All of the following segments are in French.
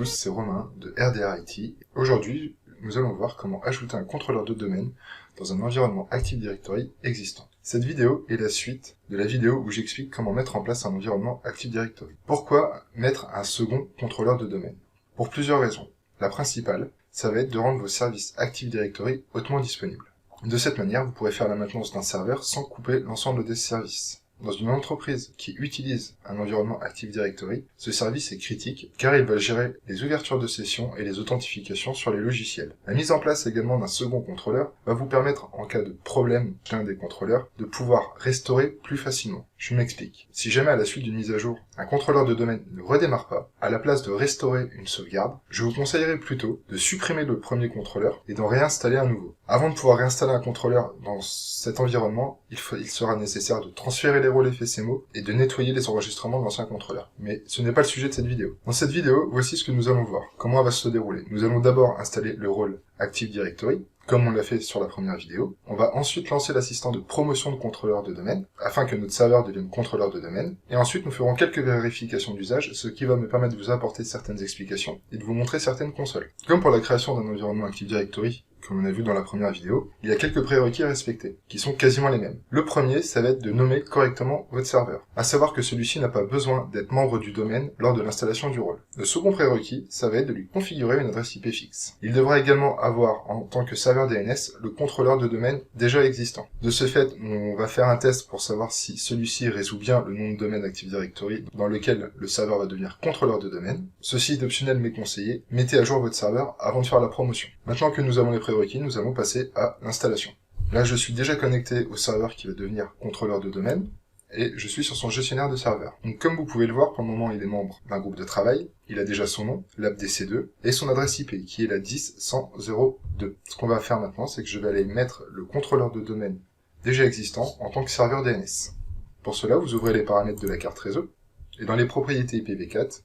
tous, c'est Romain de RDR IT. Aujourd'hui, nous allons voir comment ajouter un contrôleur de domaine dans un environnement Active Directory existant. Cette vidéo est la suite de la vidéo où j'explique comment mettre en place un environnement Active Directory. Pourquoi mettre un second contrôleur de domaine? Pour plusieurs raisons. La principale, ça va être de rendre vos services Active Directory hautement disponibles. De cette manière, vous pourrez faire la maintenance d'un serveur sans couper l'ensemble des services. Dans une entreprise qui utilise un environnement Active Directory, ce service est critique car il va gérer les ouvertures de sessions et les authentifications sur les logiciels. La mise en place également d'un second contrôleur va vous permettre, en cas de problème d'un des contrôleurs, de pouvoir restaurer plus facilement. Je m'explique. Si jamais à la suite d'une mise à jour, un contrôleur de domaine ne redémarre pas, à la place de restaurer une sauvegarde, je vous conseillerais plutôt de supprimer le premier contrôleur et d'en réinstaller un nouveau. Avant de pouvoir réinstaller un contrôleur dans cet environnement, il sera nécessaire de transférer les rôles FSMO et de nettoyer les enregistrements de l'ancien contrôleur. Mais ce n'est pas le sujet de cette vidéo. Dans cette vidéo, voici ce que nous allons voir. Comment elle va se dérouler. Nous allons d'abord installer le rôle Active Directory, comme on l'a fait sur la première vidéo. On va ensuite lancer l'assistant de promotion de contrôleur de domaine, afin que notre serveur devienne contrôleur de domaine. Et ensuite, nous ferons quelques vérifications d'usage, ce qui va me permettre de vous apporter certaines explications et de vous montrer certaines consoles. Comme pour la création d'un environnement Active Directory, comme on a vu dans la première vidéo, il y a quelques prérequis à respecter, qui sont quasiment les mêmes. Le premier, ça va être de nommer correctement votre serveur, à savoir que celui-ci n'a pas besoin d'être membre du domaine lors de l'installation du rôle. Le second prérequis, ça va être de lui configurer une adresse IP fixe. Il devra également avoir, en tant que serveur DNS, le contrôleur de domaine déjà existant. De ce fait, on va faire un test pour savoir si celui-ci résout bien le nom de domaine Active Directory dans lequel le serveur va devenir contrôleur de domaine. Ceci est optionnel mais conseillé. Mettez à jour votre serveur avant de faire la promotion. Maintenant que nous avons les prérequis, nous allons passer à l'installation. Là, je suis déjà connecté au serveur qui va devenir contrôleur de domaine et je suis sur son gestionnaire de serveur. Donc, comme vous pouvez le voir, pour le moment, il est membre d'un groupe de travail. Il a déjà son nom, l'AppDC2, et son adresse IP, qui est la 10.100.0.2. Ce qu'on va faire maintenant, c'est que je vais aller mettre le contrôleur de domaine déjà existant en tant que serveur DNS. Pour cela, vous ouvrez les paramètres de la carte réseau, et dans les propriétés IPv4,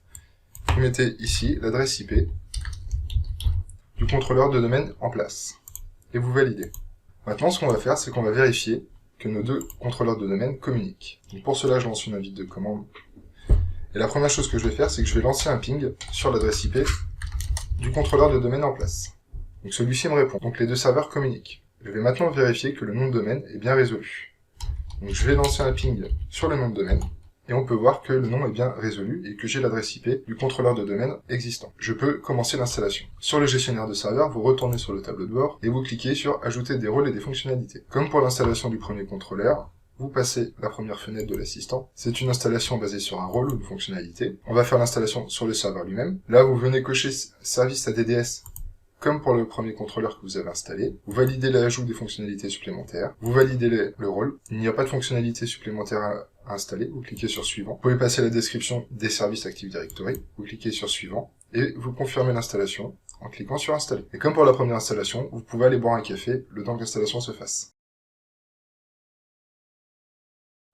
vous mettez ici l'adresse IP du contrôleur de domaine en place. Et vous validez. Maintenant, ce qu'on va faire, c'est qu'on va vérifier que nos deux contrôleurs de domaine communiquent. Donc pour cela, je lance une invite de commande. Et la première chose que je vais faire, c'est que je vais lancer un ping sur l'adresse IP du contrôleur de domaine en place. Donc celui-ci me répond. Donc les deux serveurs communiquent. Je vais maintenant vérifier que le nom de domaine est bien résolu. Donc je vais lancer un ping sur le nom de domaine. Et on peut voir que le nom est bien résolu et que j'ai l'adresse IP du contrôleur de domaine existant. Je peux commencer l'installation. Sur le gestionnaire de serveur, vous retournez sur le tableau de bord et vous cliquez sur Ajouter des rôles et des fonctionnalités. Comme pour l'installation du premier contrôleur, vous passez la première fenêtre de l'assistant. C'est une installation basée sur un rôle ou une fonctionnalité. On va faire l'installation sur le serveur lui-même. Là, vous venez cocher Service ADDS comme pour le premier contrôleur que vous avez installé. Vous validez l'ajout des fonctionnalités supplémentaires. Vous validez le rôle. Il n'y a pas de fonctionnalité supplémentaire à installer. Vous cliquez sur Suivant. Vous pouvez passer la description des services Active Directory. Vous cliquez sur Suivant. Et vous confirmez l'installation en cliquant sur Installer. Et comme pour la première installation, vous pouvez aller boire un café le temps que l'installation se fasse.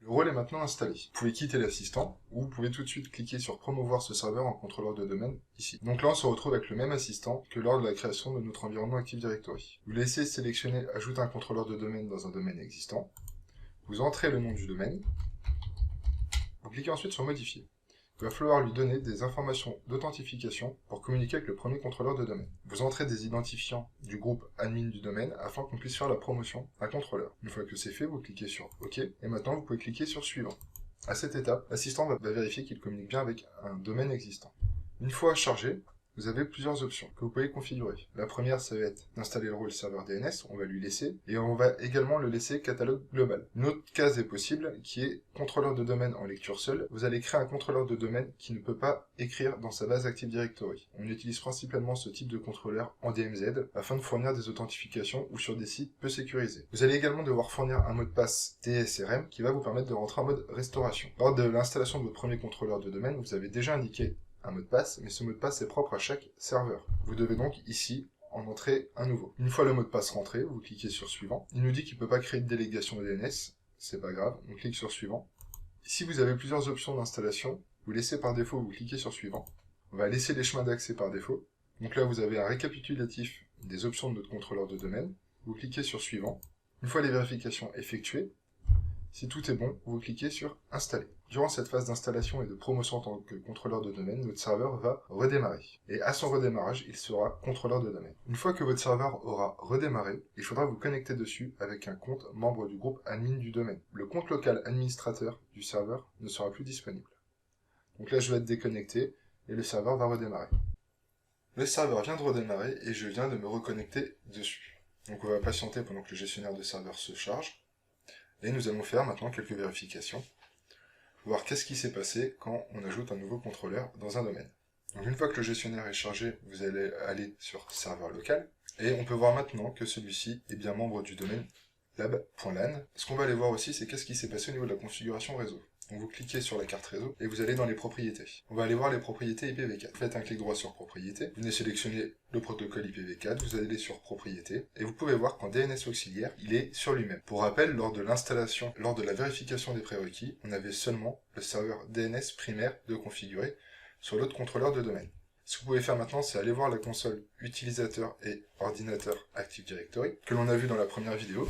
Le rôle est maintenant installé. Vous pouvez quitter l'assistant, ou vous pouvez tout de suite cliquer sur promouvoir ce serveur en contrôleur de domaine, ici. Donc là, on se retrouve avec le même assistant que lors de la création de notre environnement Active Directory. Vous laissez sélectionner Ajouter un contrôleur de domaine dans un domaine existant. Vous entrez le nom du domaine. Vous cliquez ensuite sur Modifier. Il va falloir lui donner des informations d'authentification pour communiquer avec le premier contrôleur de domaine. Vous entrez des identifiants du groupe admin du domaine afin qu'on puisse faire la promotion à contrôleur. Une fois que c'est fait, vous cliquez sur OK et maintenant vous pouvez cliquer sur Suivant. À cette étape, l'assistant va vérifier qu'il communique bien avec un domaine existant. Une fois chargé, vous avez plusieurs options que vous pouvez configurer. La première, ça va être d'installer le rôle serveur DNS, on va lui laisser, et on va également le laisser catalogue global. Une autre case est possible, qui est contrôleur de domaine en lecture seule. Vous allez créer un contrôleur de domaine qui ne peut pas écrire dans sa base Active Directory. On utilise principalement ce type de contrôleur en DMZ, afin de fournir des authentifications ou sur des sites peu sécurisés. Vous allez également devoir fournir un mot de passe DSRM qui va vous permettre de rentrer en mode restauration. Lors de l'installation de votre premier contrôleur de domaine, vous avez déjà indiqué un mot de passe, mais ce mot de passe est propre à chaque serveur. Vous devez donc ici en entrer un nouveau. Une fois le mot de passe rentré, vous cliquez sur Suivant. Il nous dit qu'il ne peut pas créer de délégation DNS, c'est pas grave, on clique sur Suivant. Si vous avez plusieurs options d'installation, vous laissez par défaut, vous cliquez sur Suivant. On va laisser les chemins d'accès par défaut. Donc là, vous avez un récapitulatif des options de notre contrôleur de domaine. Vous cliquez sur Suivant. Une fois les vérifications effectuées, si tout est bon, vous cliquez sur Installer. Durant cette phase d'installation et de promotion en tant que contrôleur de domaine, votre serveur va redémarrer. Et à son redémarrage, il sera contrôleur de domaine. Une fois que votre serveur aura redémarré, il faudra vous connecter dessus avec un compte membre du groupe admin du domaine. Le compte local administrateur du serveur ne sera plus disponible. Donc là, je vais être déconnecté et le serveur va redémarrer. Le serveur vient de redémarrer et je viens de me reconnecter dessus. Donc on va patienter pendant que le gestionnaire de serveur se charge. Et nous allons faire maintenant quelques vérifications. Voir qu'est-ce qui s'est passé quand on ajoute un nouveau contrôleur dans un domaine. Donc une fois que le gestionnaire est chargé, vous allez aller sur serveur local. Et on peut voir maintenant que celui-ci est bien membre du domaine lab.lan. Ce qu'on va aller voir aussi, c'est qu'est-ce qui s'est passé au niveau de la configuration réseau. Donc vous cliquez sur la carte réseau et vous allez dans les propriétés. On va aller voir les propriétés IPv4. Vous faites un clic droit sur propriétés, vous venez sélectionner le protocole IPv4, vous allez sur propriétés et vous pouvez voir qu'en DNS auxiliaire, il est sur lui-même. Pour rappel, lors de l'installation, lors de la vérification des prérequis, on avait seulement le serveur DNS primaire de configurer sur l'autre contrôleur de domaine. Ce que vous pouvez faire maintenant, c'est aller voir la console utilisateur et ordinateur Active Directory, que l'on a vu dans la première vidéo,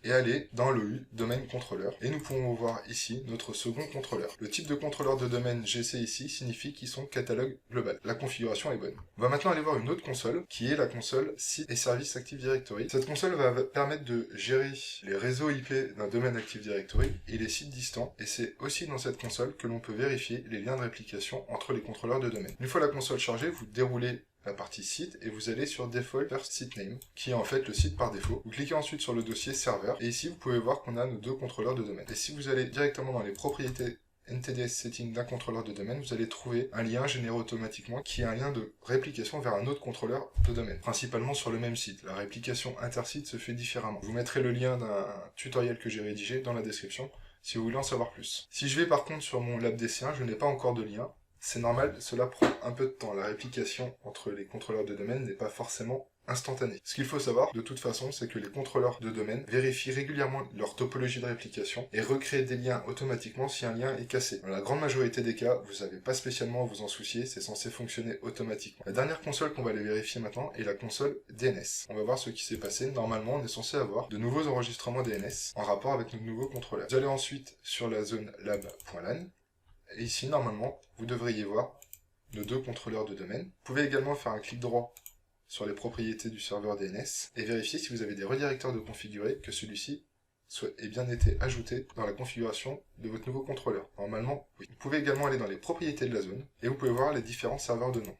et aller dans le domaine contrôleur. Et nous pouvons voir ici notre second contrôleur. Le type de contrôleur de domaine GC ici signifie qu'ils sont catalogue global. La configuration est bonne. On va maintenant aller voir une autre console, qui est la console Site et Service Active Directory. Cette console va permettre de gérer les réseaux IP d'un domaine Active Directory et les sites distants, et c'est aussi dans cette console que l'on peut vérifier les liens de réplication entre les contrôleurs de domaine. Une fois la console chargée, vous déroulez la partie site et vous allez sur Default First Site Name, qui est en fait le site par défaut. Vous cliquez ensuite sur le dossier serveur et ici vous pouvez voir qu'on a nos deux contrôleurs de domaine. Et si vous allez directement dans les propriétés NTDS Setting d'un contrôleur de domaine, vous allez trouver un lien généré automatiquement qui est un lien de réplication vers un autre contrôleur de domaine, principalement sur le même site. La réplication intersite se fait différemment. Je vous mettrai le lien d'un tutoriel que j'ai rédigé dans la description si vous voulez en savoir plus. Si je vais par contre sur mon LabDC1, je n'ai pas encore de lien. C'est normal, cela prend un peu de temps. La réplication entre les contrôleurs de domaine n'est pas forcément instantanée. Ce qu'il faut savoir, de toute façon, c'est que les contrôleurs de domaine vérifient régulièrement leur topologie de réplication et recréent des liens automatiquement si un lien est cassé. Dans la grande majorité des cas, vous n'avez pas spécialement à vous en soucier, c'est censé fonctionner automatiquement. La dernière console qu'on va aller vérifier maintenant est la console DNS. On va voir ce qui s'est passé. Normalement, on est censé avoir de nouveaux enregistrements DNS en rapport avec nos nouveaux contrôleurs. Vous allez ensuite sur la zone lab.lan. Et ici, normalement, vous devriez voir nos deux contrôleurs de domaine. Vous pouvez également faire un clic droit sur les propriétés du serveur DNS et vérifier si vous avez des redirecteurs de configurer, que celui-ci ait bien été ajouté dans la configuration de votre nouveau contrôleur. Normalement, oui. Vous pouvez également aller dans les propriétés de la zone et vous pouvez voir les différents serveurs de nom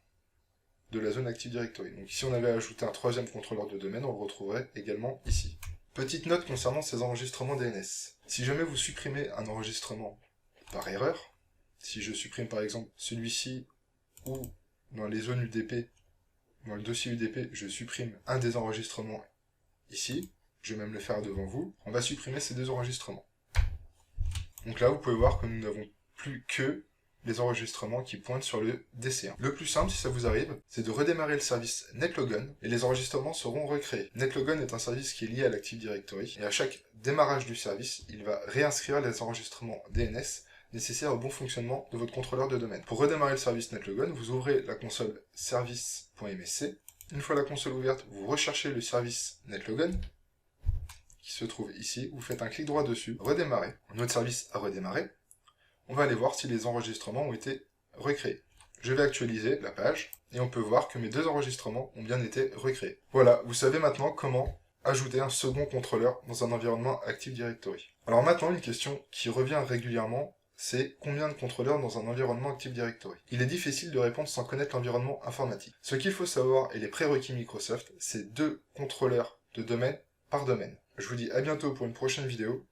de la zone Active Directory. Donc ici, on avait ajouté un troisième contrôleur de domaine, on le retrouverait également ici. Petite note concernant ces enregistrements DNS. Si jamais vous supprimez un enregistrement par erreur, si je supprime par exemple celui-ci, ou dans les zones UDP, dans le dossier UDP, je supprime un des enregistrements ici, je vais même le faire devant vous, on va supprimer ces deux enregistrements. Donc là, vous pouvez voir que nous n'avons plus que les enregistrements qui pointent sur le DC1. Le plus simple, si ça vous arrive, c'est de redémarrer le service Netlogon, et les enregistrements seront recréés. Netlogon est un service qui est lié à l'Active Directory, et à chaque démarrage du service, il va réinscrire les enregistrements DNS nécessaire au bon fonctionnement de votre contrôleur de domaine. Pour redémarrer le service Netlogon, vous ouvrez la console service.msc. Une fois la console ouverte, vous recherchez le service Netlogon, qui se trouve ici. Vous faites un clic droit dessus, redémarrer. Notre service a redémarré. On va aller voir si les enregistrements ont été recréés. Je vais actualiser la page, et on peut voir que mes deux enregistrements ont bien été recréés. Voilà, vous savez maintenant comment ajouter un second contrôleur dans un environnement Active Directory. Alors maintenant, une question qui revient régulièrement, c'est combien de contrôleurs dans un environnement Active Directory. Il est difficile de répondre sans connaître l'environnement informatique. Ce qu'il faut savoir, et les prérequis Microsoft, c'est 2 contrôleurs de domaine par domaine. Je vous dis à bientôt pour une prochaine vidéo.